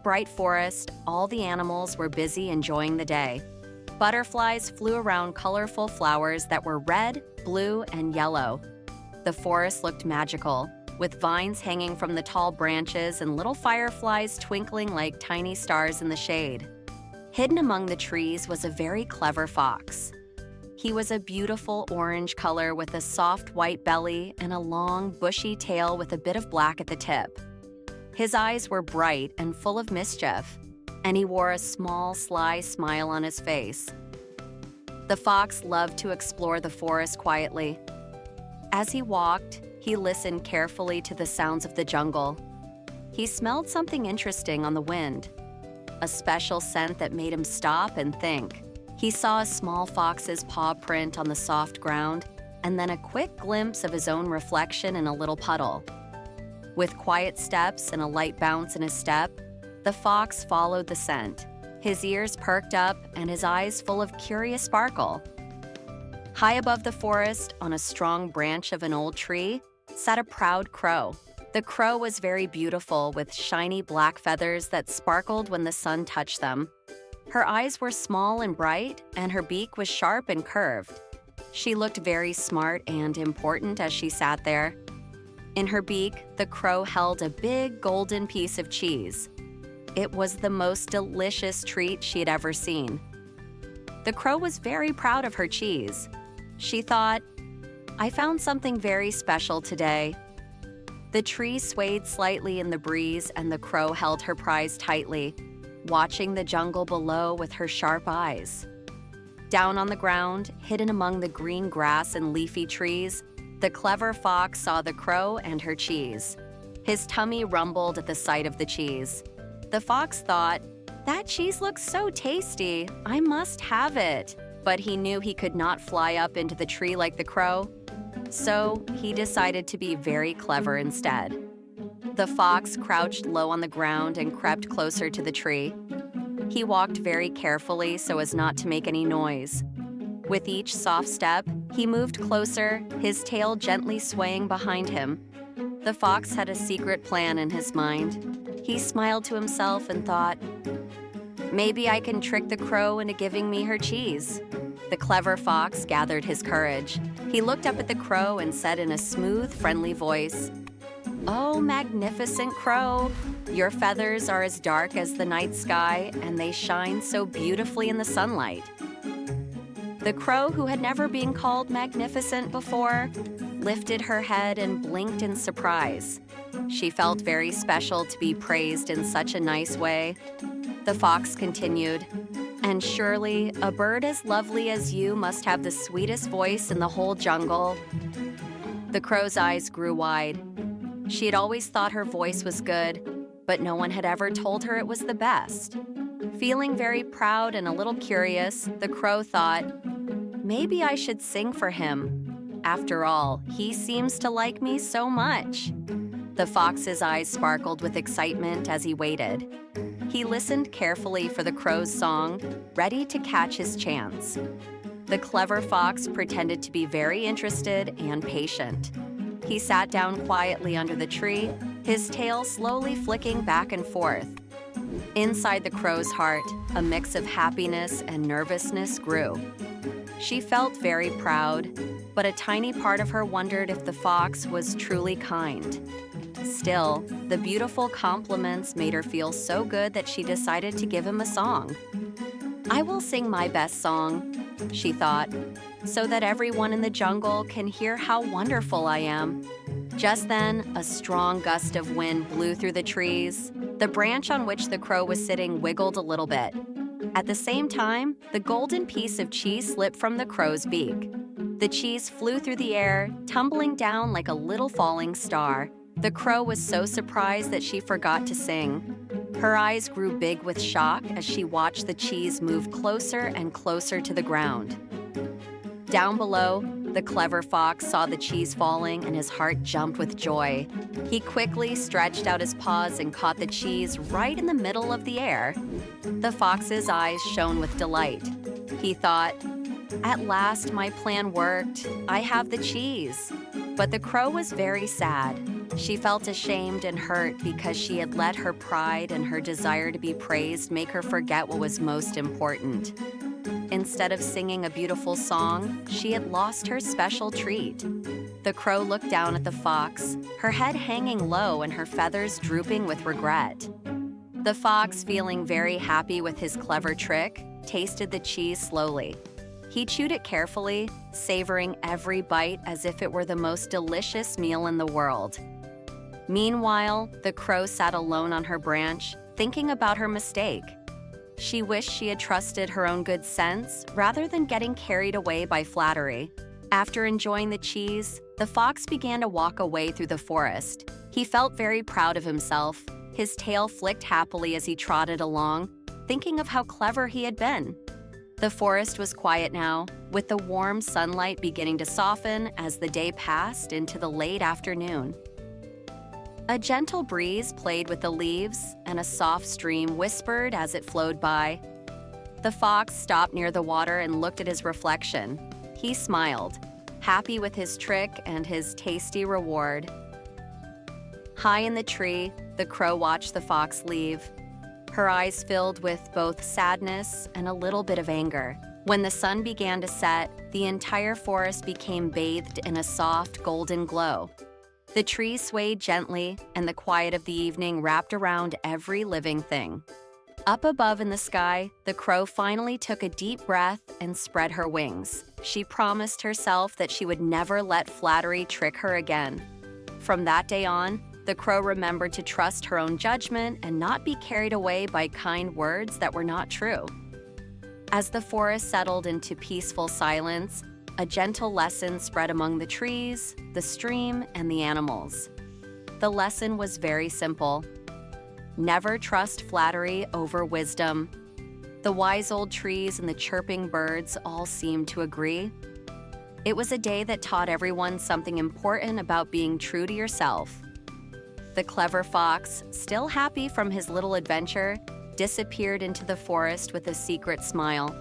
bright forest, all the animals were busy enjoying the day. Butterflies flew around colorful flowers that were red, blue, and yellow. The forest looked magical, with vines hanging from the tall branches and little fireflies twinkling like tiny stars in the shade. Hidden among the trees was a very clever fox. He was a beautiful orange color with a soft white belly and a long, bushy tail with a bit of black at the tip. His eyes were bright and full of mischief, and he wore a small, sly smile on his face. The fox loved to explore the forest quietly. As he walked, he listened carefully to the sounds of the jungle. He smelled something interesting on the wind, a special scent that made him stop and think. He saw a small fox's paw print on the soft ground, and then a quick glimpse of his own reflection in a little puddle. With quiet steps and a light bounce in his step, the fox followed the scent, his ears perked up and his eyes full of curious sparkle. High above the forest, on a strong branch of an old tree, sat a proud crow. The crow was very beautiful, with shiny black feathers that sparkled when the sun touched them. Her eyes were small and bright, and her beak was sharp and curved. She looked very smart and important as she sat there. In her beak, the crow held a big golden piece of cheese. It was the most delicious treat she had ever seen. The crow was very proud of her cheese. She thought, "I found something very special today." The tree swayed slightly in the breeze, and the crow held her prize tightly, watching the jungle below with her sharp eyes. Down on the ground, hidden among the green grass and leafy trees, the clever fox saw the crow and her cheese. His tummy rumbled at the sight of the cheese. The fox thought, "That cheese looks so tasty, I must have it." But he knew he could not fly up into the tree like the crow, so he decided to be very clever instead. The fox crouched low on the ground and crept closer to the tree. He walked very carefully so as not to make any noise. With each soft step, he moved closer, his tail gently swaying behind him. The fox had a secret plan in his mind. He smiled to himself and thought, "Maybe I can trick the crow into giving me her cheese." The clever fox gathered his courage. He looked up at the crow and said in a smooth, friendly voice, "Oh, magnificent crow, your feathers are as dark as the night sky, and they shine so beautifully in the sunlight." The crow, who had never been called magnificent before, lifted her head and blinked in surprise. She felt very special to be praised in such a nice way. The fox continued, "And surely a bird as lovely as you must have the sweetest voice in the whole jungle." The crow's eyes grew wide. She had always thought her voice was good, but no one had ever told her it was the best. Feeling very proud and a little curious, the crow thought, "Maybe I should sing for him. After all, he seems to like me so much." The fox's eyes sparkled with excitement as he waited. He listened carefully for the crow's song, ready to catch his chance. The clever fox pretended to be very interested and patient. He sat down quietly under the tree, his tail slowly flicking back and forth. Inside the crow's heart, a mix of happiness and nervousness grew. She felt very proud, but a tiny part of her wondered if the fox was truly kind. Still, the beautiful compliments made her feel so good that she decided to give him a song. "I will sing my best song," she thought, "so that everyone in the jungle can hear how wonderful I am." Just then, a strong gust of wind blew through the trees. The branch on which the crow was sitting wiggled a little bit. At the same time, the golden piece of cheese slipped from the crow's beak. The cheese flew through the air, tumbling down like a little falling star. The crow was so surprised that she forgot to sing. Her eyes grew big with shock as she watched the cheese move closer and closer to the ground. Down below, the clever fox saw the cheese falling and his heart jumped with joy. He quickly stretched out his paws and caught the cheese right in the middle of the air. The fox's eyes shone with delight. He thought, "At last my plan worked. I have the cheese." But the crow was very sad. She felt ashamed and hurt because she had let her pride and her desire to be praised make her forget what was most important. Instead of singing a beautiful song, she had lost her special treat. The crow looked down at the fox, her head hanging low and her feathers drooping with regret. The fox, feeling very happy with his clever trick, tasted the cheese slowly. He chewed it carefully, savoring every bite as if it were the most delicious meal in the world. Meanwhile, the crow sat alone on her branch, thinking about her mistake. She wished she had trusted her own good sense rather than getting carried away by flattery. After enjoying the cheese, the fox began to walk away through the forest. He felt very proud of himself. His tail flicked happily as he trotted along, thinking of how clever he had been. The forest was quiet now, with the warm sunlight beginning to soften as the day passed into the late afternoon. A gentle breeze played with the leaves, and a soft stream whispered as it flowed by. The fox stopped near the water and looked at his reflection. He smiled, happy with his trick and his tasty reward. High in the tree, the crow watched the fox leave. Her eyes filled with both sadness and a little bit of anger. When the sun began to set, the entire forest became bathed in a soft golden glow. The trees swayed gently, and the quiet of the evening wrapped around every living thing. Up above in the sky, the crow finally took a deep breath and spread her wings. She promised herself that she would never let flattery trick her again. From that day on, the crow remembered to trust her own judgment and not be carried away by kind words that were not true. As the forest settled into peaceful silence, a gentle lesson spread among the trees, the stream, and the animals. The lesson was very simple. Never trust flattery over wisdom. The wise old trees and the chirping birds all seemed to agree. It was a day that taught everyone something important about being true to yourself. The clever fox, still happy from his little adventure, disappeared into the forest with a secret smile.